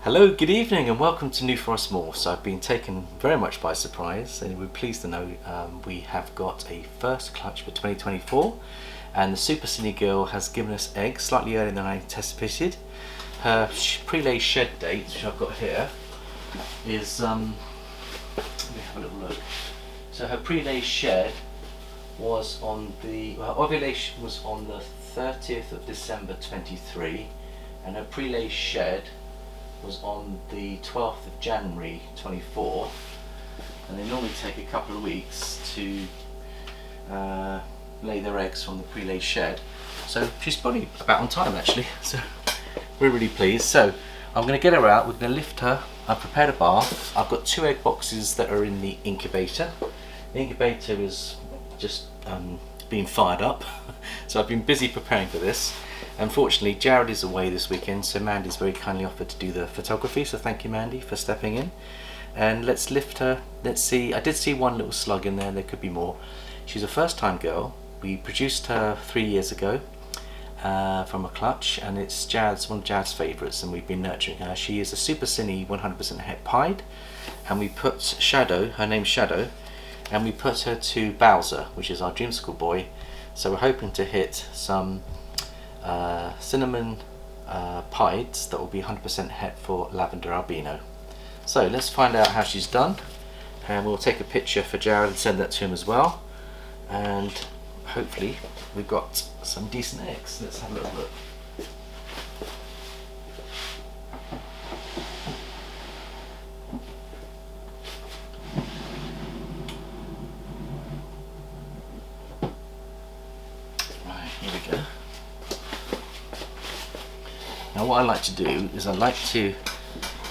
Hello, good evening and welcome to New Forest Morphs. I've been taken very much by surprise and we're pleased to know we have got a first clutch for 2024 and the Super Cinny girl has given us eggs slightly earlier than I anticipated. Her pre-lay shed date, which I've got here, is, let me have a little look. So her pre-lay shed was on the, ovulation was on the 30th of December 23 and her pre-lay shed was on the 12th of January 24, and they normally take a couple of weeks to lay their eggs from the pre-laid shed, so she's probably about on time actually, so we're really pleased. So I'm going to get her out, we're going to lift her, I've prepared a bath, I've got 2 egg boxes that are in the incubator. The incubator is just being fired up, so I've been busy preparing for this. Unfortunately, Jared is away this weekend, so Mandy's very kindly offered to do the photography, so thank you Mandy for stepping in. And let's lift her, let's see, I did see one little slug in there, there could be more. She's a first time girl, we produced her 3 years ago from a clutch, and it's one of Jared's favourites, and we've been nurturing her. She is a Super Cinny 100% het pied, and we put Shadow, her name's Shadow, and we put her to Bowser, which is our dreamsicle boy, so we're hoping to hit some cinnamon pieds that will be 100% het for lavender albino. So let's find out how she's done, and we'll take a picture for Jared and send that to him as well, and hopefully we've got some decent eggs. Let's have a little look. Right, here we go. Now what I like to do is I like to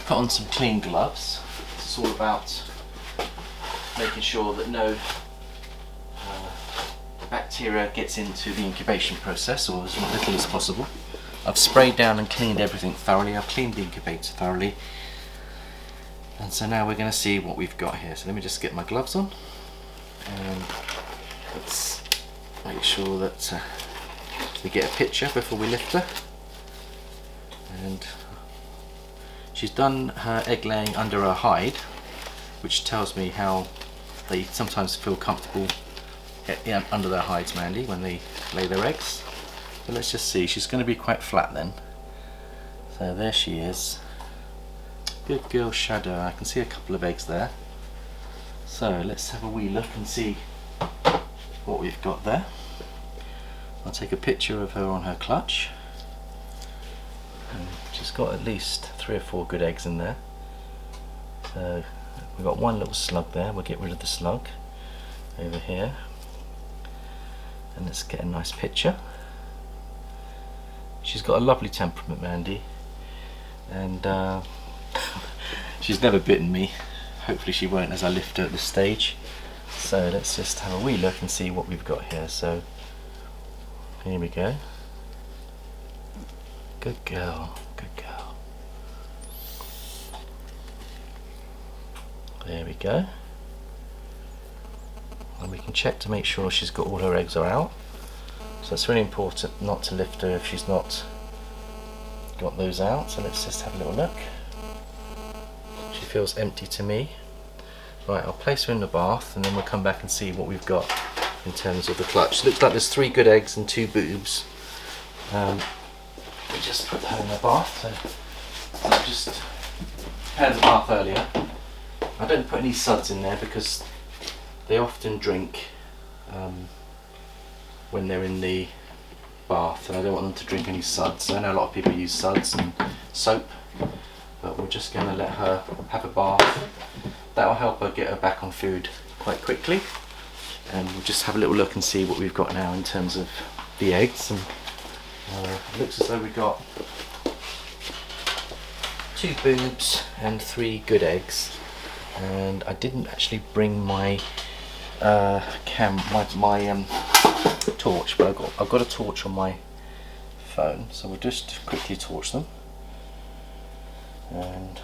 put on some clean gloves. It's all about making sure that no bacteria gets into the incubation process, or as little as possible. I've sprayed down and cleaned everything thoroughly. I've cleaned the incubator thoroughly. And so now we're going to see what we've got here. So let me just get my gloves on and let's make sure that we get a picture before we lift her. And she's done her egg laying under her hide, which tells me how they sometimes feel comfortable under their hides, Mandy, when they lay their eggs. But let's just see, she's going to be quite flat then. So there she is. Good girl Shadow, I can see a couple of eggs there. So let's have a wee look and see what we've got there. I'll take a picture of her on her clutch. And she's got at least 3 or 4 good eggs in there. So we've got one little slug there, we'll get rid of the slug over here. And let's get a nice picture. She's got a lovely temperament, Mandy, and she's never bitten me. Hopefully she won't as I lift her at this stage. So let's just have a wee look and see what we've got here. So here we go. Good girl, good girl. There we go. And we can check to make sure she's got all her eggs are out. So it's really important not to lift her if she's not got those out. So let's just have a little look. She feels empty to me. Right, I'll place her in the bath and then we'll come back and see what we've got in terms of the clutch. Looks like there's 3 good eggs and 2 boobs. We just put her in the bath. So I just prepared the bath earlier. I don't put any suds in there because they often drink when they're in the bath, and I don't want them to drink any suds. I know a lot of people use suds and soap, but we're just going to let her have a bath. That will help her get her back on food quite quickly, and we'll just have a little look and see what we've got now in terms of the eggs. And it looks as though we've got 2 boobs and 3 good eggs, and I didn't actually bring my torch, but I've got a torch on my phone, so we'll just quickly torch them. And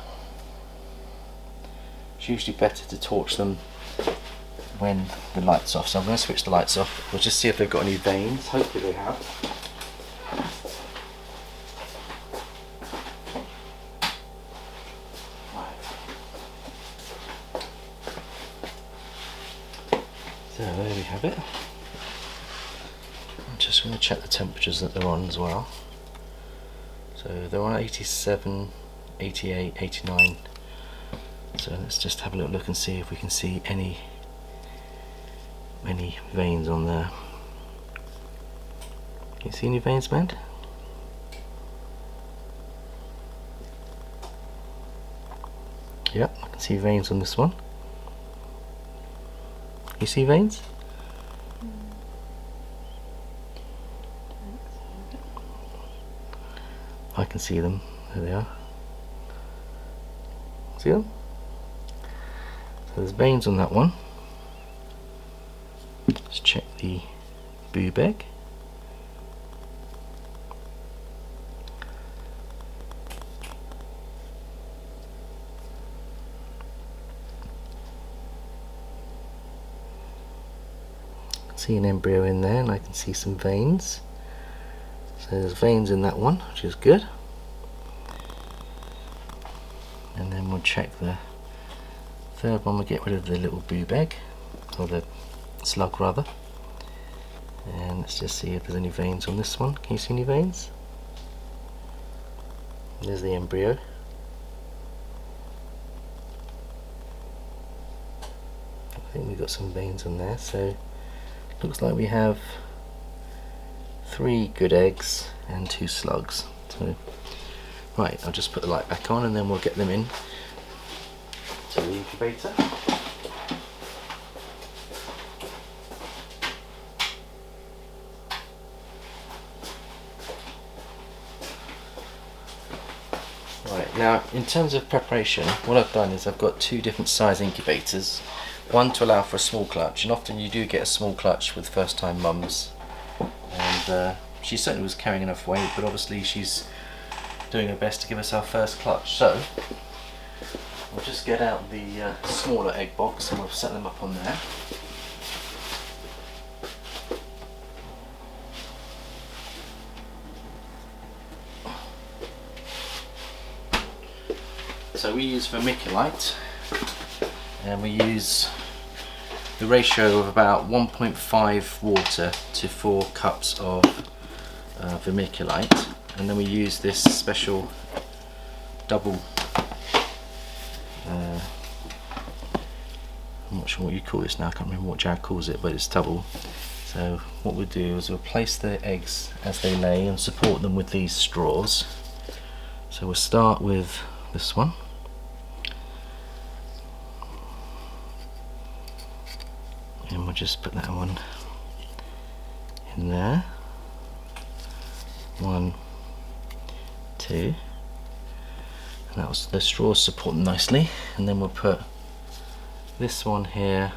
it's usually better to torch them when the light's off, so I'm going to switch the lights off. We'll just see if they've got any veins. Hopefully they have. So there we have it. I'm just going to check the temperatures that they're on as well. So they're on 87, 88, 89. So let's just have a little look and see if we can see any veins on there. Can you see any veins, man? Yep, I can see veins on this one. You see veins? I can see them. There they are. See them? So there's veins on that one. Let's check the boob egg. See an embryo in there, and I can see some veins. So there's veins in that one, which is good. And then we'll check the third one. We'll get rid of the little boob egg, or the slug rather. And let's just see if there's any veins on this one. Can you see any veins? There's the embryo. I think we've got some veins on there, so looks like we have 3 good eggs and 2 slugs. So, right, I'll just put the light back on and then we'll get them in to the incubator. Right, now in terms of preparation, what I've done is I've got 2 different size incubators. One to allow for a small clutch, and often you do get a small clutch with first time mums, and she certainly was carrying enough weight, but obviously she's doing her best to give us our first clutch. So we'll just get out the smaller egg box and we'll set them up on there. So we use vermiculite, and we use the ratio of about 1.5 water to 4 cups of vermiculite, and then we use this special double, I'm not sure what you call this now, I can't remember what Jared calls it, but it's double. So what we'll do is we'll place the eggs as they lay and support them with these straws. So we'll start with this one. And we'll just put that one in there. 1, 2. And that was the straws support them nicely. And then we'll put this one here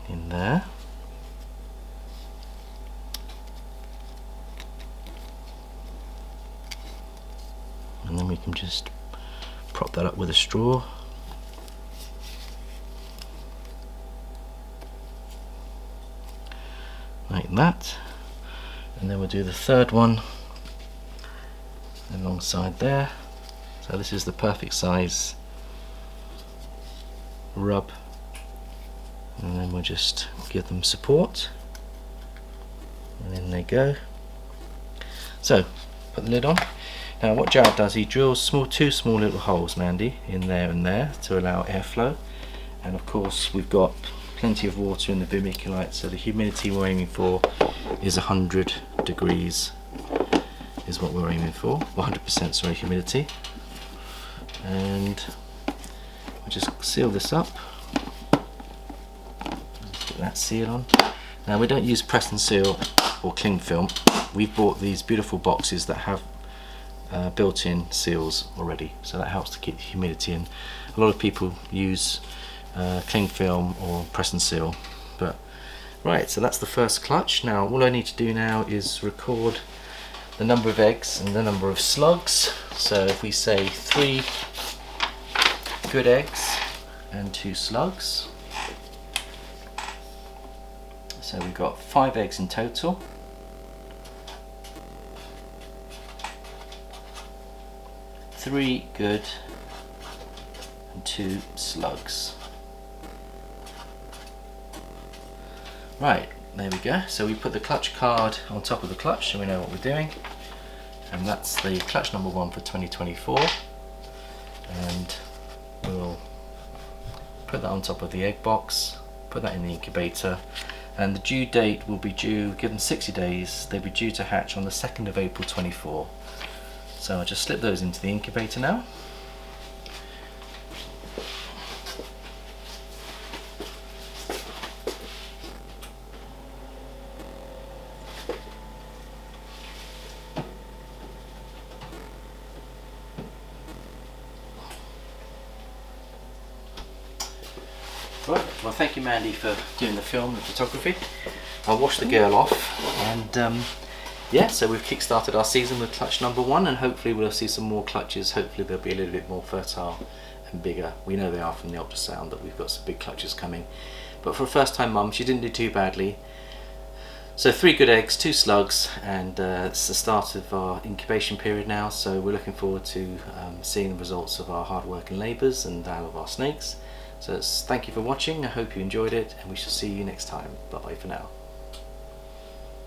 in there. And then we can just prop that up with a straw. Like that. And then we'll do the third one alongside there. So this is the perfect size rub, and then we'll just give them support, and in they go. So put the lid on. Now what Jared does, he drills 2 small little holes, Mandy, in there and there to allow airflow, and of course we've got plenty of water in the vermiculite, so the humidity we're aiming for is 100 degrees is what we're aiming for, 100% sorry, humidity. And we'll just seal this up. Put that seal on. Now we don't use press and seal or cling film. We've bought these beautiful boxes that have built-in seals already, so that helps to keep the humidity in. A lot of people use cling film or press and seal, but right, so that's the first clutch. Now all I need to do now is record the number of eggs and the number of slugs. So if we say 3 good eggs and 2 slugs, so we've got 5 eggs in total. 3 good and 2 slugs. Right, there we go. So we put the clutch card on top of the clutch so we know what we're doing. And that's the clutch number 1 for 2024. And we'll put that on top of the egg box, put that in the incubator, and the due date will be due, given 60 days, they'll be due to hatch on the 2nd of April 24. So I'll just slip those into the incubator now. Right, well thank you Mandy for doing the film and photography. I'll wash the girl off, and yeah, so we've kick-started our season with clutch number 1, and hopefully we'll see some more clutches. Hopefully they'll be a little bit more fertile and bigger. We know they are from the ultrasound that we've got some big clutches coming. But for a first time mum, she didn't do too badly. So 3 good eggs, 2 slugs, and it's the start of our incubation period now, so we're looking forward to seeing the results of our hard work and labours and that of our snakes. So thank you for watching, I hope you enjoyed it, and we shall see you next time. Bye bye for now.